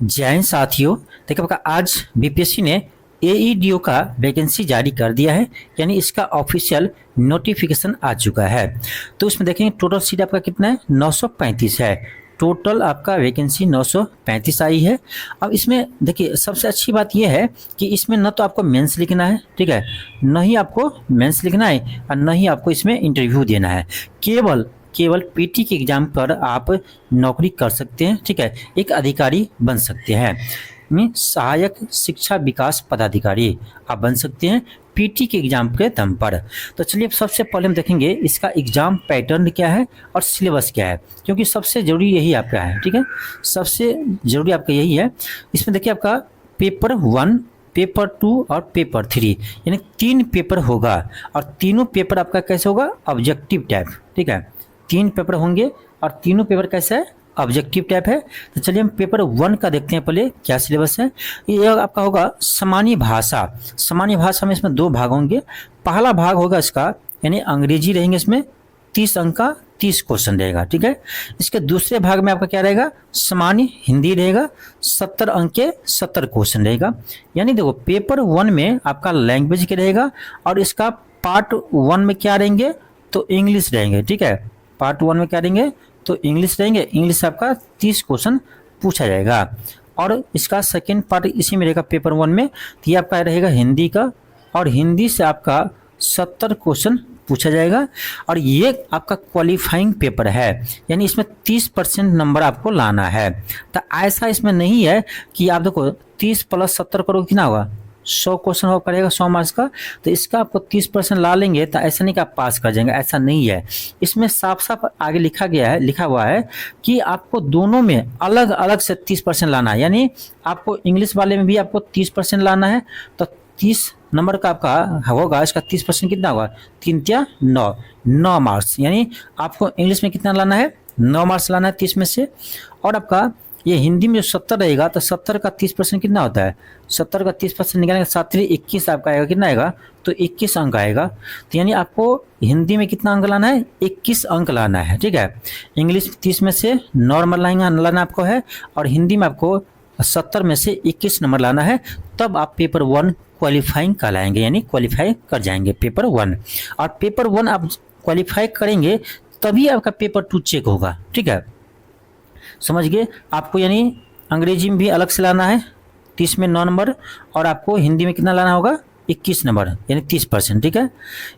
जय हिंद साथियों। देखिए आपका आज बीपीएससी ने एईडीओ का वैकेंसी जारी कर दिया है, यानी इसका ऑफिशियल नोटिफिकेशन आ चुका है। तो इसमें देखेंगे टोटल सीट आपका कितना है, 935 है। टोटल आपका वैकेंसी 935 आई है। अब इसमें देखिए सबसे अच्छी बात यह है कि इसमें न तो आपको मेंस लिखना है, ठीक है, न ही आपको मेंस लिखना है और न ही आपको इसमें इंटरव्यू देना है। केवल केवल पीटी के एग्जाम पर आप नौकरी कर सकते हैं, ठीक है, एक अधिकारी बन सकते हैं। में सहायक शिक्षा विकास पदाधिकारी आप बन सकते हैं पीटी के एग्जाम के दम पर। तो चलिए सबसे पहले हम देखेंगे इसका एग्जाम पैटर्न क्या है और सिलेबस क्या है, क्योंकि सबसे जरूरी यही आपका है, ठीक है, सबसे जरूरी आपका यही है। इसमें देखिए आपका पेपर 1, पेपर 2 और पेपर 3 यानी 3 पेपर होगा और तीनों पेपर आपका कैसे होगा, ऑब्जेक्टिव टाइप, ठीक है, 3 पेपर होंगे और तीनों पेपर कैसे है, ऑब्जेक्टिव टाइप है। तो चलिए हम पेपर 1 का देखते हैं पहले क्या सिलेबस है। ये आपका होगा सामान्य भाषा। सामान्य भाषा में इसमें 2 भाग होंगे। पहला भाग होगा इसका यानी अंग्रेजी रहेंगे, इसमें 30 अंक का 30 क्वेश्चन रहेगा, ठीक है। इसके दूसरे भाग में आपका क्या रहेगा, सामान्य हिंदी रहेगा, 70 अंक के 70 क्वेश्चन रहेगा। यानी देखो पेपर 1 में आपका लैंग्वेज के रहेगा और इसका पार्ट 1 में क्या रहेंगे, तो इंग्लिश रहेंगे, ठीक है। पार्ट 1 में क्या रहेंगे, तो इंग्लिश रहेंगे। इंग्लिश से आपका 30 क्वेश्चन पूछा जाएगा और इसका सेकेंड पार्ट इसी में रहेगा पेपर 1 में। तो ये आपका रहेगा हिंदी का और हिंदी से आपका 70 क्वेश्चन पूछा जाएगा और ये आपका क्वालिफाइंग पेपर है, यानी इसमें 30% नंबर आपको लाना है। तो ऐसा इसमें नहीं है कि आप देखो 30 + 70 करोगे कितना होगा, 100 क्वेश्चन हो पड़ेगा 100 मार्क्स का। तो इसका आपको 30% ला लेंगे तो ऐसा नहीं कि आप पास कर जाएंगे, ऐसा नहीं है। इसमें साफ साफ आगे लिखा हुआ है कि आपको दोनों में अलग अलग से 30% लाना है। यानी आपको इंग्लिश वाले में भी आपको 30% लाना है, तो 30 नंबर का आपका होगा, इसका 30% कितना होगा, 3 × 9, 9 मार्क्स। यानी आपको इंग्लिश में कितना लाना है, 9 मार्क्स लाना है 30 में से। और आपका ये हिंदी में 70 रहेगा तो 70 का 30% कितना होता है, 70 का 30% निकालेंगे 7 × 21 आपका आएगा, कितना आएगा, तो 21 अंक आएगा। तो यानी आपको हिंदी में कितना अंक लाना है, 21 अंक लाना है, ठीक है। इंग्लिश 30 में से नॉर्मल लाना आपको है और हिंदी में आपको 70 में से 21 नंबर लाना है, तब आप पेपर 1 क्वालिफाइंग कहलाएंगे, यानी क्वालिफाई कर जाएंगे पेपर 1। और पेपर 1 आप क्वालिफाई करेंगे तभी आपका पेपर 2 चेक होगा, ठीक है, समझ गए। आपको यानी अंग्रेजी में भी अलग से लाना है 30 में 9 नंबर और आपको हिंदी में कितना लाना होगा, 21 नंबर, यानी 30%, ठीक है।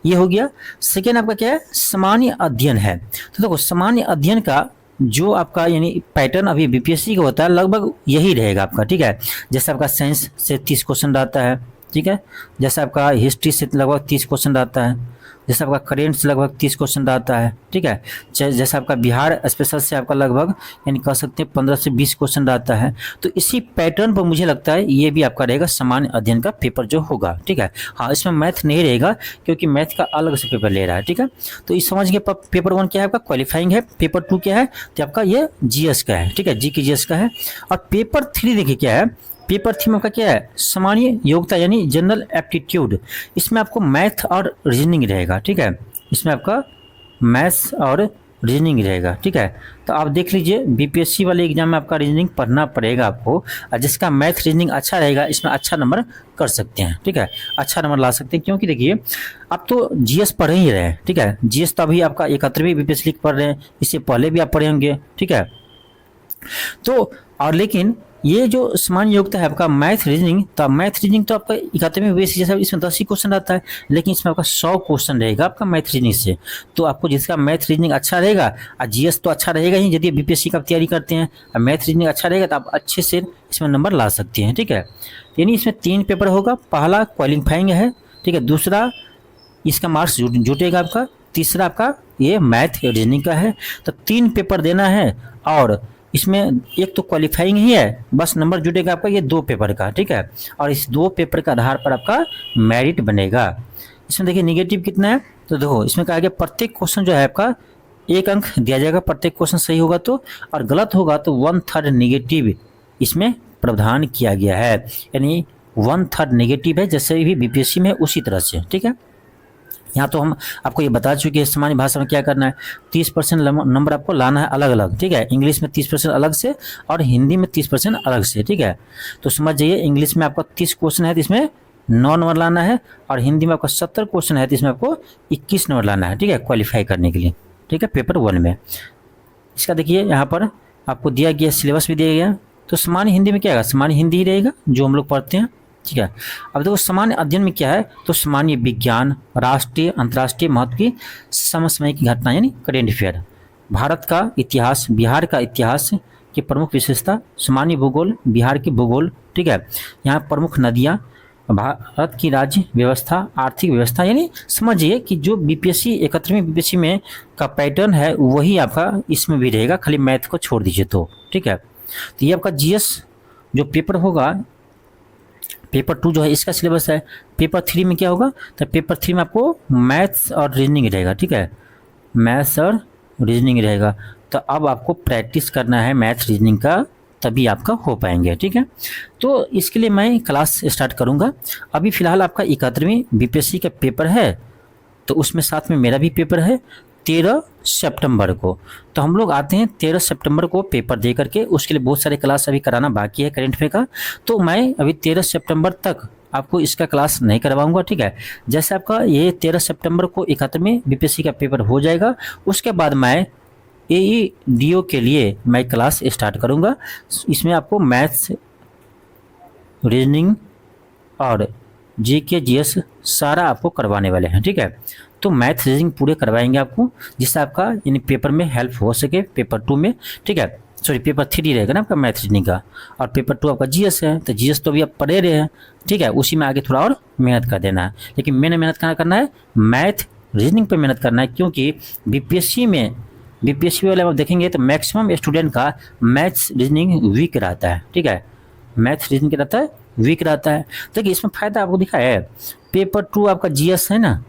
ये हो गया। सेकेंड आपका क्या है, सामान्य अध्ययन है। तो देखो सामान्य अध्ययन का जो आपका यानी पैटर्न अभी बीपीएससी का होता है लगभग यही रहेगा आपका, ठीक है। जैसे आपका साइंस से 30 क्वेश्चन रहता है, ठीक है, जैसे आपका हिस्ट्री से लगभग 30 क्वेश्चन रहता है, जैसे आपका करेंट से लगभग 30 क्वेश्चन रहता है, ठीक है। जैसे आपका बिहार स्पेशल से आपका लगभग यानी कह सकते हैं 15 से 20 क्वेश्चन रहता है। तो इसी पैटर्न पर मुझे लगता है ये भी आपका रहेगा सामान्य अध्ययन का पेपर जो होगा, ठीक है। हाँ, इसमें मैथ नहीं रहेगा क्योंकि मैथ का अलग से पेपर ले रहा है, ठीक है। तो इस समझ के पेपर 1 क्या है आपका क्वालिफाइंग है, पेपर 2 क्या है, तो आपका ये जीएस का है, ठीक है, जी की जीएस का है। और पेपर 3 देखिए क्या है, पेपर 3 में आपका क्या है, सामान्य योग्यता यानी जनरल एप्टीट्यूड। इसमें आपको मैथ और रीजनिंग रहेगा, ठीक है, इसमें आपका मैथ्स और रीजनिंग रहेगा, ठीक है। तो आप देख लीजिए बीपीएससी वाले एग्जाम में आपका रीजनिंग पढ़ना पड़ेगा आपको, और जिसका मैथ रीजनिंग अच्छा रहेगा इसमें अच्छा नंबर कर सकते हैं, ठीक है, अच्छा नंबर ला सकते हैं। क्योंकि देखिए आप तो जीएस पढ़ ही रहे हैं, ठीक है, जीएस तो अभी आपका 71वीं बीपीएससी पढ़ रहे हैं, इससे पहले भी आप पढ़े होंगे, ठीक है। तो और लेकिन ये जो सामान्य योग्यता है आपका मैथ रीजनिंग, तो मैथ रीजनिंग तो आपका 71वीं बीपीएससी जैसा इसमें 10 ही क्वेश्चन रहता है, लेकिन इसमें आपका 100 क्वेश्चन रहेगा आपका मैथ रीजनिंग से। तो आपको जिसका मैथ रीजनिंग अच्छा रहेगा और जीएस तो अच्छा रहेगा ही, यदि बीपीएससी का तैयारी करते हैं और मैथ रीजनिंग अच्छा रहेगा तो आप अच्छे से इसमें नंबर ला सकते हैं, ठीक है। यानी इसमें 3 पेपर होगा, पहला क्वालिफाइंग है, ठीक है, दूसरा इसका मार्क्स जुटेगा आपका, तीसरा आपका ये मैथ रीजनिंग का है। तो 3 पेपर देना है और इसमें एक तो क्वालिफाइंग ही है, बस नंबर जुटेगा आपका ये 2 पेपर का, ठीक है। और इस 2 पेपर के आधार पर आपका मेरिट बनेगा। इसमें देखिए निगेटिव कितना है, तो देखो इसमें कहा गया प्रत्येक क्वेश्चन जो है आपका 1 अंक दिया जाएगा, प्रत्येक क्वेश्चन सही होगा तो, और गलत होगा तो 1/3 निगेटिव इसमें प्रावधान किया गया है। यानी 1/3 निगेटिव है जैसे भी बीपीएससी में उसी तरह से, ठीक है। यहाँ तो हम आपको ये बता चुके हैं सामान्य भाषा में क्या करना है, 30% नंबर आपको लाना है अलग अलग, ठीक है। इंग्लिश में 30% अलग से और हिंदी में 30% अलग से, ठीक है। तो समझ जाइए, इंग्लिश में आपका 30 क्वेश्चन है तो इसमें 9 नंबर लाना है, और हिंदी में आपका 70 क्वेश्चन है तो इसमें आपको 21 नंबर लाना है, ठीक है, क्वालिफाई करने के लिए, ठीक है, पेपर 1 में। इसका देखिए यहाँ पर आपको दिया गया सिलेबस भी दिया गया। तो सामान्य हिंदी में क्या है, सामान्य हिंदी ही रहेगा जो हम लोग पढ़ते हैं, ठीक है। अब देखो सामान्य अध्ययन में क्या है, तो सामान्य विज्ञान, राष्ट्रीय अंतर्राष्ट्रीय महत्व की समसामयिक घटना यानी करेंट अफेयर, भारत का इतिहास, बिहार का इतिहास की प्रमुख विशेषता, सामान्य भूगोल, बिहार की भूगोल, ठीक है। यहाँ प्रमुख नदियाँ, भारत की राज्य व्यवस्था, आर्थिक व्यवस्था, यानी समझिए कि जो बीपीएससी 71वीं बीपीएससी में का पैटर्न है वही आपका इसमें भी रहेगा, खाली मैथ को छोड़ दीजिए तो, ठीक है। तो ये आपका जीएस जो पेपर होगा, पेपर 2 जो है इसका सिलेबस है। पेपर 3 में क्या होगा, तो पेपर 3 में आपको मैथ्स और रीजनिंग रहेगा, ठीक है, मैथ्स और रीजनिंग रहेगा। तो अब आपको प्रैक्टिस करना है मैथ रीजनिंग का, तभी आपका हो पाएंगे, ठीक है। तो इसके लिए मैं क्लास स्टार्ट करूंगा। अभी फ़िलहाल आपका 71वीं बीपीएससी का पेपर है, तो उसमें साथ में मेरा भी पेपर है 13 सितंबर को। तो हम लोग आते हैं 13 सितंबर को पेपर दे करके, उसके लिए बहुत सारे क्लास अभी कराना बाकी है करेंट अफेयर का। तो मैं अभी 13 सितंबर तक आपको इसका क्लास नहीं करवाऊंगा, ठीक है। जैसे आपका ये 13 सितंबर को 71वीं बीपीएससी का पेपर हो जाएगा, उसके बाद मैं एईडीओ के लिए मैं क्लास स्टार्ट करूंगा। इसमें आपको मैथ्स, रीजनिंग और जीके जीएस सारा आपको करवाने वाले हैं, ठीक है। तो मैथ रीजनिंग पूरे करवाएंगे आपको, जिससे आपका यानी पेपर में हेल्प हो सके पेपर 2 में, ठीक है। सॉरी, पेपर 3 रहेगा ना आपका मैथ रीजनिंग का, और पेपर 2 आपका जीएस है। तो जीएस तो अभी आप पढ़े रहे हैं, ठीक है, उसी में आगे थोड़ा और मेहनत कर देना है। लेकिन मैंने मेहनत कहाँ करना है, मैथ रीजनिंग पर मेहनत करना है, क्योंकि बीपीएससी वाले आप देखेंगे तो मैक्सिमम स्टूडेंट का मैथ्स रीजनिंग वीक रहता है, ठीक है, मैथ रीजनिंग क्या रहता है, वीक रहता है। देखिए इसमें फ़ायदा आपको दिखा है, पेपर 2 आपका जीएस है ना,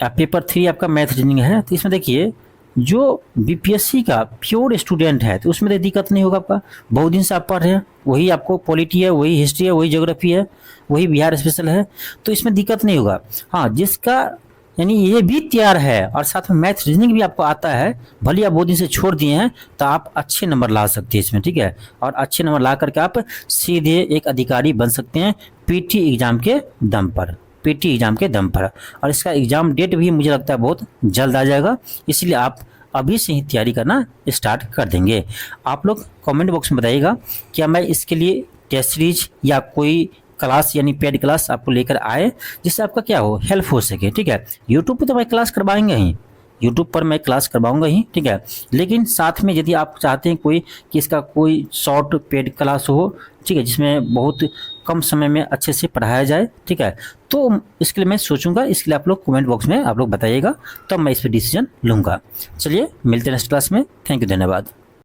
पेपर 3 आपका मैथ रीजनिंग है। तो इसमें देखिए जो बीपीएससी का प्योर स्टूडेंट है तो उसमें तो दिक्कत नहीं होगा आपका, बहुत दिन से आप पढ़ रहे हैं, वही आपको पॉलिटी है, वही हिस्ट्री है, वही ज्योग्राफी है, वही बिहार स्पेशल है, तो इसमें दिक्कत नहीं होगा। हाँ, जिसका यानी ये भी तैयार है और साथ में मैथ रीजनिंग भी आपको आता है, भले आप बहुत दिन से छोड़ दिए हैं, तो आप अच्छे नंबर ला सकते हैं इसमें, ठीक है। और अच्छे नंबर ला करके आप सीधे एक अधिकारी बन सकते हैं पीटी एग्जाम के दम पर, पीटी एग्जाम के दम पर। और इसका एग्ज़ाम डेट भी मुझे लगता है बहुत जल्द आ जाएगा, इसलिए आप अभी से ही तैयारी करना स्टार्ट कर देंगे। आप लोग कमेंट बॉक्स में बताइएगा क्या मैं इसके लिए टेस्ट सीरीज या कोई क्लास यानी पेड क्लास आपको लेकर आए, जिससे आपका क्या हो, हेल्प हो सके, ठीक है। यूट्यूब पे तो मैं क्लास करवाएंगे ही, यूट्यूब पर मैं क्लास करवाऊंगा ही, ठीक है। लेकिन साथ में यदि आप चाहते हैं कोई कि इसका कोई शॉर्ट पेड क्लास हो, ठीक है, जिसमें बहुत कम समय में अच्छे से पढ़ाया जाए, ठीक है, तो इसके लिए मैं सोचूंगा। इसके लिए आप लोग कमेंट बॉक्स में आप लोग बताइएगा, तब मैं इस पर डिसीजन लूँगा। चलिए मिलते हैं नेक्स्ट क्लास में। थैंक यू, धन्यवाद।